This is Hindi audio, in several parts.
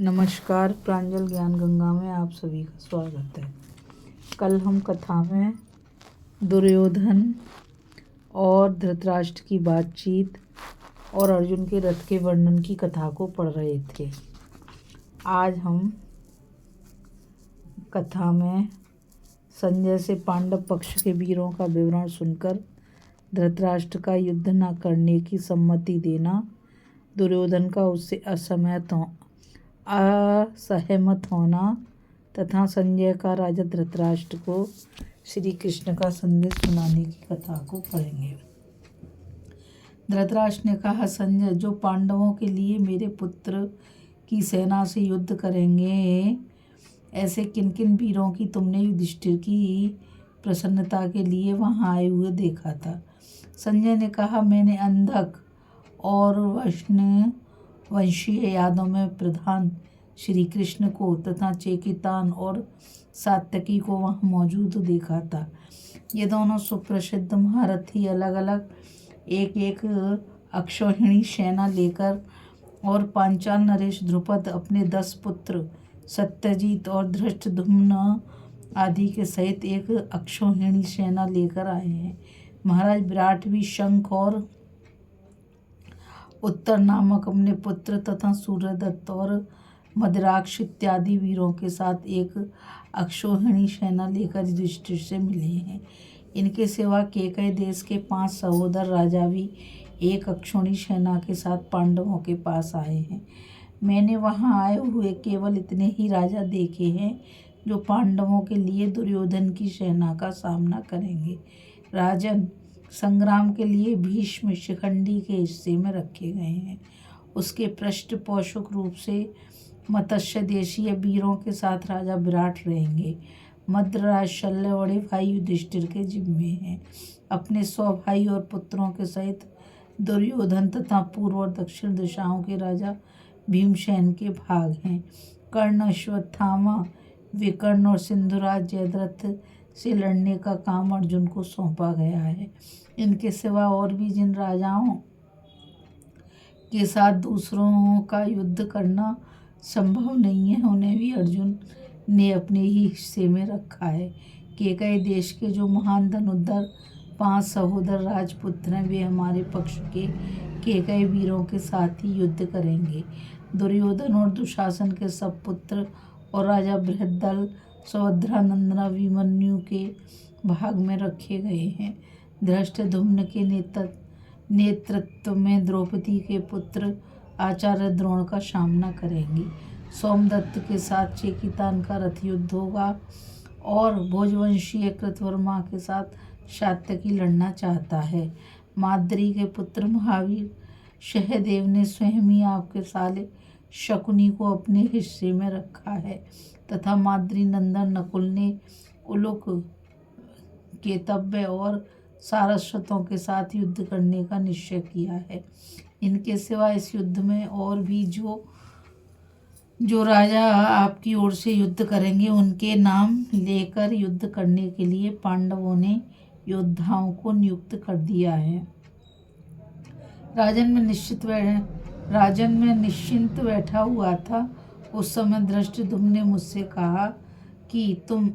नमस्कार, प्रांजल ज्ञान गंगा में आप सभी का स्वागत है। कल हम कथा में दुर्योधन और धृतराष्ट्र की बातचीत और अर्जुन के रथ के वर्णन की कथा को पढ़ रहे थे। आज हम कथा में संजय से पांडव पक्ष के वीरों का विवरण सुनकर धृतराष्ट्र का युद्ध न करने की सम्मति देना, दुर्योधन का उससे असहमत होना तथा संजय का राजा धृतराष्ट्र को श्री कृष्ण का संदेश सुनाने की कथा को पढ़ेंगे। धृतराष्ट्र ने कहा, संजय, जो पांडवों के लिए मेरे पुत्र की सेना से युद्ध करेंगे, ऐसे किन किन वीरों की तुमने युधिष्ठिर की प्रसन्नता के लिए वहां आए हुए देखा था? संजय ने कहा, मैंने अंधक और वंशीय यादव में प्रधान श्री कृष्ण को तथा चेकितान और सात्यकी को वहां मौजूद देखा था। ये दोनों सुप्रसिद्ध महारथी अलग अलग एक एक अक्षौहिणी सेना लेकर और पांचाल नरेश द्रुपद अपने 10 पुत्र सत्यजीत और धृष्टद्युम्न आदि के सहित एक अक्षौहिणी सेना लेकर आए हैं। महाराज विराट भी शंख और उत्तर नामक अपने पुत्र तथा सूर्यदत्त और मदिराक्ष इत्यादि वीरों के साथ एक अक्षौहिणी सेना लेकर युधिष्ठिर से मिले हैं। इनके सिवा केकई देश के 5 सहोदर राजा भी एक अक्षौहिणी सेना के साथ पांडवों के पास आए हैं। मैंने वहां आए हुए केवल इतने ही राजा देखे हैं जो पांडवों के लिए दुर्योधन की सेना का सामना करेंगे। राजन, संग्राम के लिए भीष्म शिखंडी के हिस्से में रखे गए हैं। उसके पृष्ठपोषक रूप से मत्स्य देशीय वीरों के साथ राजा विराट रहेंगे। मद्रराज शल्य बड़े भाई युधिष्ठिर के जिम्मे हैं। अपने 100 भाई और पुत्रों के सहित दुर्योधन तथा पूर्व और दक्षिण दिशाओं के राजा भीमसेन के भाग हैं। कर्ण, अश्वत्थामा, विकर्ण और सिंधुराज जयद्रथ से लड़ने का काम अर्जुन को सौंपा गया है। इनके सिवा और भी जिन राजाओं के साथ दूसरों का युद्ध करना संभव नहीं है, उन्हें भी अर्जुन ने अपने ही हिस्से में रखा है। केकई देश के जो महान धनुर्धर 5 सहोदर राजपुत्र हैं, वे हमारे पक्ष के केकई वीरों के साथ ही युद्ध करेंगे। दुर्योधन और दुशासन के सब पुत्र और राजा बृहद्दल सौभद्रानंदन अभिमन्यु के भाग में रखे गए हैं। धृष्टद्युम्न के नेतृत्व में द्रौपदी के पुत्र आचार्य द्रोण का सामना करेंगे। सोमदत्त के साथ चेकितान का रथ युद्ध होगा और भोजवंशीय कृतवर्मा के साथ सात्यकी लड़ना चाहता है। माद्री के पुत्र महावीर सहदेव ने स्वयं ही आपके साले शकुनी को अपने हिस्से में रखा है तथा माद्री नंदन नकुल ने उलुक, केतव्य और सारस्वतों के साथ युद्ध करने का निश्चय किया है। इनके सिवा इस युद्ध में और भी जो राजा आपकी ओर से युद्ध करेंगे, उनके नाम लेकर युद्ध करने के लिए पांडवों ने योद्धाओं को नियुक्त कर दिया है। राजन में निश्चिंत बैठा हुआ था। उस समय धृष्टद्युम्न ने मुझसे कहा कि तुम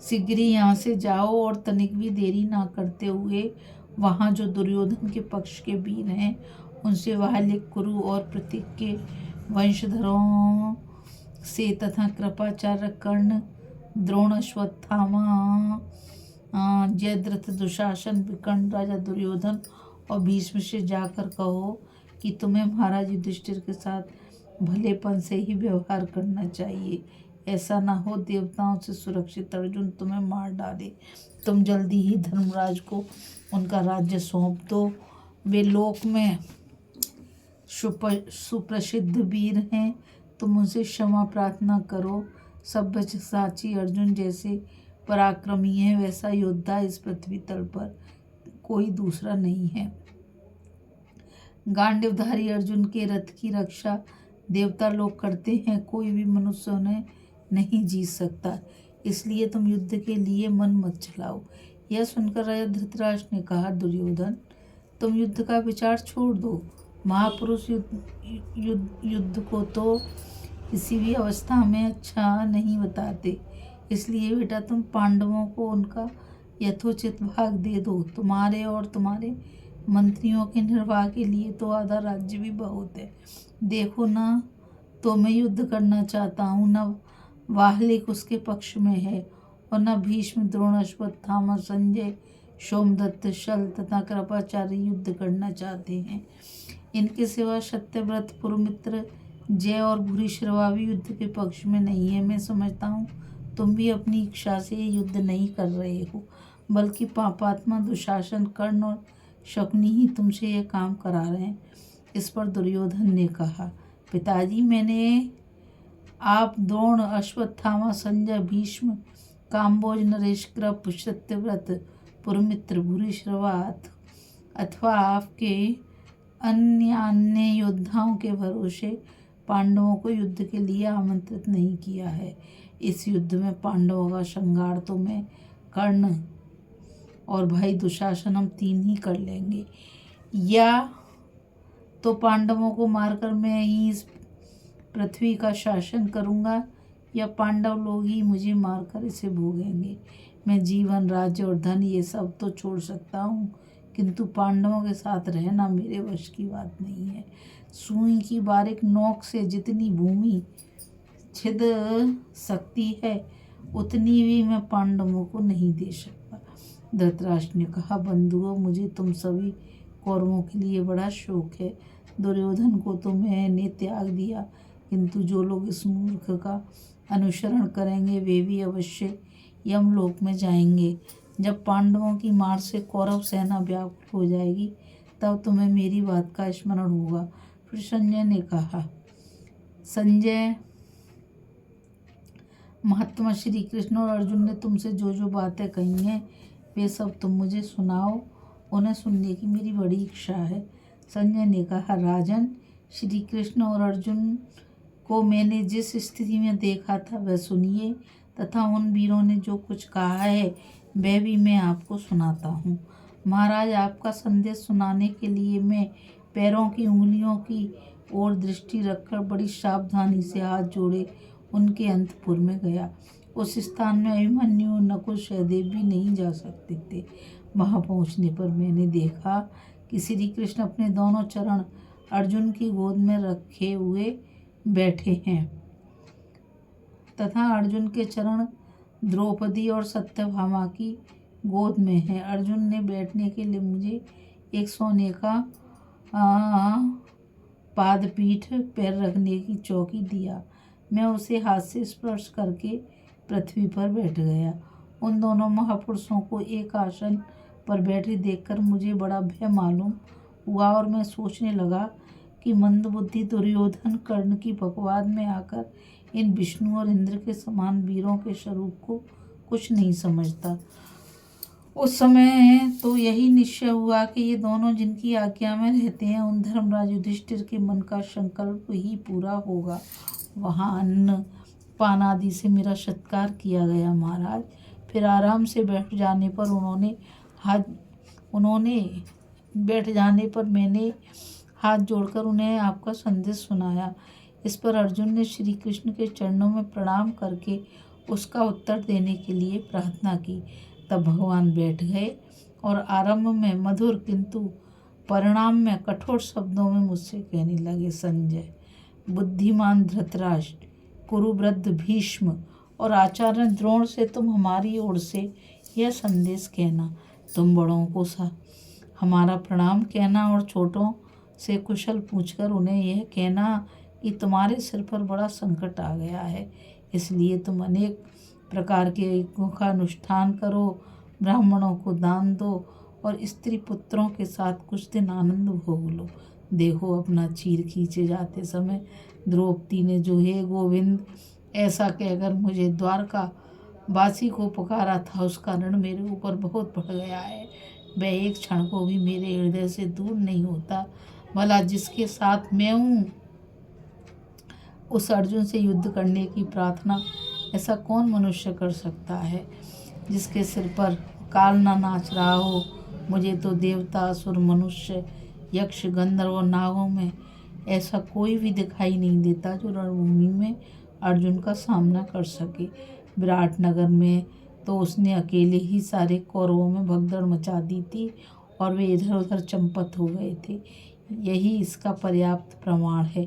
शीघ्र ही यहाँ से जाओ और तनिक भी देरी ना करते हुए वहाँ जो दुर्योधन के पक्ष के वीर हैं, उनसे वाहलिक, कुरु और प्रतीक के वंशधरों से तथा कृपाचार्य, कर्ण, द्रोण, अश्वत्थामा, जयद्रथ, दुशासन, विकर्ण, राजा दुर्योधन और भीष्म से जाकर कहो कि तुम्हें महाराज युधिष्ठिर के साथ भलेपन से ही व्यवहार करना चाहिए। ऐसा ना हो देवताओं से सुरक्षित अर्जुन तुम्हें मार डाले। तुम जल्दी ही धर्मराज को उनका राज्य सौंप दो। वे लोक में सुप्रसिद्ध वीर हैं, तुम उनसे क्षमा प्रार्थना करो। सब्यसाची अर्जुन जैसे पराक्रमी है, वैसा योद्धा इस पृथ्वी तल पर कोई दूसरा नहीं है। गांडीवधारी अर्जुन के रथ की रक्षा देवता लोग करते हैं, कोई भी मनुष्य उन्हें नहीं जीत सकता। इसलिए तुम युद्ध के लिए मन मत चलाओ। यह सुनकर राजा धृतराष्ट्र ने कहा, दुर्योधन, तुम युद्ध का विचार छोड़ दो महापुरुष युद्ध को तो किसी भी अवस्था में अच्छा नहीं बताते। इसलिए बेटा तुम पांडवों को उनका यथोचित भाग दे दो। तुम्हारे और तुम्हारे मंत्रियों के निर्वाह के लिए तो आधा राज्य भी बहुत है। देखो ना, तो मैं युद्ध करना चाहता हूँ, न वाहलिक उसके पक्ष में है और न भीष्म, द्रोण, अश्वत्थामा, संजय, सोमदत्त, शल तथा कृपाचार्य युद्ध करना चाहते हैं। इनके सिवा सत्यव्रत, पुरुमित्र, जय और भूरिश्रवा भी युद्ध के पक्ष में नहीं है। मैं समझता हूँ तुम भी अपनी इच्छा से युद्ध नहीं कर रहे हो, बल्कि पापात्मा दुशासन, कर्ण और शकुनी ही तुमसे यह काम करा रहे हैं। इस पर दुर्योधन ने कहा, पिताजी, मैंने आप द्रोण, अश्वत्थामा, संजय, भीष्म, काम्बोज, नरेश, कृप, सत्यव्रत, पुरुमित्र, भूरिश्रवा अथवा आपके अन्य योद्धाओं के भरोसे पांडवों को युद्ध के लिए आमंत्रित नहीं किया है। इस युद्ध में पांडवों का संहार तो मैं, कर्ण और भाई दुशासन हम तीन ही कर लेंगे, या तो पांडवों को मारकर मैं ही इस पृथ्वी का शासन करूंगा, या पांडव लोग ही मुझे मारकर इसे भोगेंगे। मैं जीवन, राज्य और धन ये सब तो छोड़ सकता हूँ, किंतु पांडवों के साथ रहना मेरे वश की बात नहीं है। सुई की बारीक नोक से जितनी भूमि छिद सकती है, उतनी भी मैं पांडवों को नहीं दे सकता। धृतराष्ट्र ने कहा, बंधुओं, मुझे तुम सभी कौरवों के लिए बड़ा शौक है। दुर्योधन को तो मैंने त्याग दिया, किंतु जो लोग इस मूर्ख का अनुसरण करेंगे वे भी अवश्य यमलोक में जाएंगे। जब पांडवों की मार से कौरव सेना व्याकुल हो जाएगी, तब तुम्हें मेरी बात का स्मरण होगा। फिर संजय ने कहा, संजय महात्मा, श्री कृष्ण और अर्जुन ने तुमसे जो जो बातें कही हैं वे सब तुम मुझे सुनाओ, उन्हें सुनने की मेरी बड़ी इच्छा है। संजय ने कहा, राजन, श्री कृष्ण और अर्जुन को मैंने जिस स्थिति में देखा था वह सुनिए, तथा उन वीरों ने जो कुछ कहा है वह भी मैं आपको सुनाता हूँ। महाराज, आपका संदेश सुनाने के लिए मैं पैरों की उंगलियों की ओर दृष्टि रखकर बड़ी सावधानी से हाथ जोड़े उनके अंतपुर में गया। उस स्थान में अभिमन्यु, नकुल, सहदेव भी नहीं जा सकते थे। वहां पहुंचने पर मैंने देखा कि श्री कृष्ण अपने दोनों चरण अर्जुन की गोद में रखे हुए बैठे हैं तथा अर्जुन के चरण द्रौपदी और सत्यभामा की गोद में है। अर्जुन ने बैठने के लिए मुझे एक सोने का पादपीठ, पैर रखने की चौकी दिया। मैं उसे हाथ से स्पर्श करके पृथ्वी पर बैठ गया। उन दोनों महापुरुषों को एक आसन पर बैठे देखकर मुझे बड़ा भय मालूम हुआ और मैं सोचने लगा कि मंदबुद्धि दुर्योधन कर्ण की बकवाद में आकर इन विष्णु और इंद्र के समान वीरों के स्वरूप को कुछ नहीं समझता। उस समय तो यही निश्चय हुआ कि ये दोनों जिनकी आज्ञा में रहते हैं, उन धर्मराज युधिष्ठिर के मन का संकल्प ही पूरा होगा। वहाँ अन्न पान आदि से मेरा सत्कार किया गया महाराज। फिर आराम से बैठ जाने पर मैंने हाथ जोड़कर उन्हें आपका संदेश सुनाया। इस पर अर्जुन ने श्री कृष्ण के चरणों में प्रणाम करके उसका उत्तर देने के लिए प्रार्थना की। तब भगवान बैठ गए और आरंभ में मधुर किंतु परिणाम में कठोर शब्दों में मुझसे कहने लगे, संजय, बुद्धिमान धृतराष्ट्र, कुरुवृद्ध भीष्म और आचार्य द्रोण से तुम हमारी ओर से यह संदेश कहना। तुम बड़ों को हमारा प्रणाम कहना और छोटों से कुशल पूछकर उन्हें यह कहना कि तुम्हारे सिर पर बड़ा संकट आ गया है, इसलिए तुम अनेक प्रकार के यज्ञों का अनुष्ठान करो, ब्राह्मणों को दान दो और स्त्री पुत्रों के साथ कुछ दिन आनंद भोग लो। देखो, अपना चीर खींचे जाते समय द्रौपदी ने जो हे गोविंद ऐसा कहकर मुझे द्वारका वासी को पुकारा था, उसका ऋण मेरे ऊपर बहुत बढ़ गया है। वह एक क्षण को भी मेरे हृदय से दूर नहीं होता। भला जिसके साथ मैं हूँ उस अर्जुन से युद्ध करने की प्रार्थना ऐसा कौन मनुष्य कर सकता है जिसके सिर पर काल ना नाच रहा हो। मुझे तो देवता, असुर, मनुष्य, यक्ष, गंधर्व और नागों में ऐसा कोई भी दिखाई नहीं देता जो रणभूमि में अर्जुन का सामना कर सके। विराट नगर में तो उसने अकेले ही सारे कौरवों में भगदड़ मचा दी थी और वे इधर उधर चंपत हो गए थे। यही इसका पर्याप्त प्रमाण है।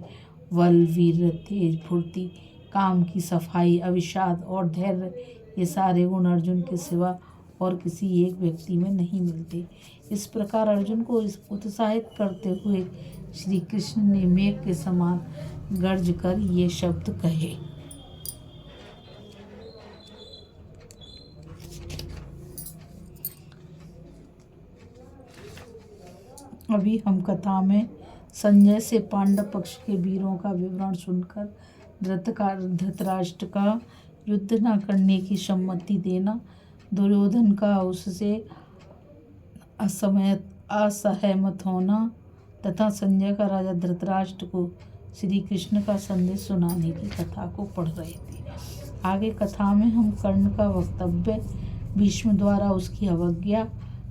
बल, वीर, तेज, फुर्ती, काम की सफाई, अविषाद और धैर्य, ये सारे गुण अर्जुन के सिवा और किसी एक व्यक्ति में नहीं मिलते। इस प्रकार अर्जुन को उत्साहित करते हुए श्री कृष्ण ने मेघ के समान गर्ज कर ये शब्द कहे। अभी हम कथा में संजय से पांडव पक्ष के वीरों का विवरण सुनकर धृतराष्ट्र का युद्ध न करने की सम्मति देना, दुर्योधन का उससे असहमत होना तथा संजय का राजा धृतराष्ट्र को श्री कृष्ण का संदेश सुनाने की कथा को पढ़ रहे थे। आगे कथा में हम कर्ण का वक्तव्य, भीष्म द्वारा उसकी अवज्ञा,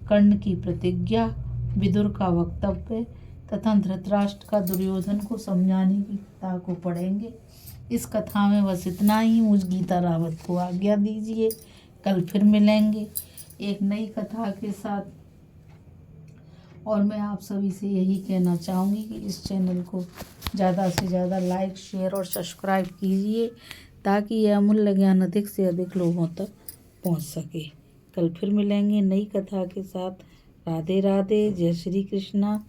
कर्ण की प्रतिज्ञा, विदुर का वक्तव्य तथा धृतराष्ट्र का दुर्योधन को समझाने की कथा को पढ़ेंगे। इस कथा में बस इतना ही। मुझ गीता रावत को आज्ञा दीजिए। कल फिर मिलेंगे एक नई कथा के साथ। और मैं आप सभी से यही कहना चाहूँगी कि इस चैनल को ज़्यादा से ज़्यादा लाइक, शेयर और सब्सक्राइब कीजिए ताकि यह अमूल्य ज्ञान अधिक से अधिक लोगों तक पहुँच सके। कल फिर मिलेंगे नई कथा के साथ। राधे राधे, जय श्री कृष्णा,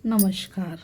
नमस्कार।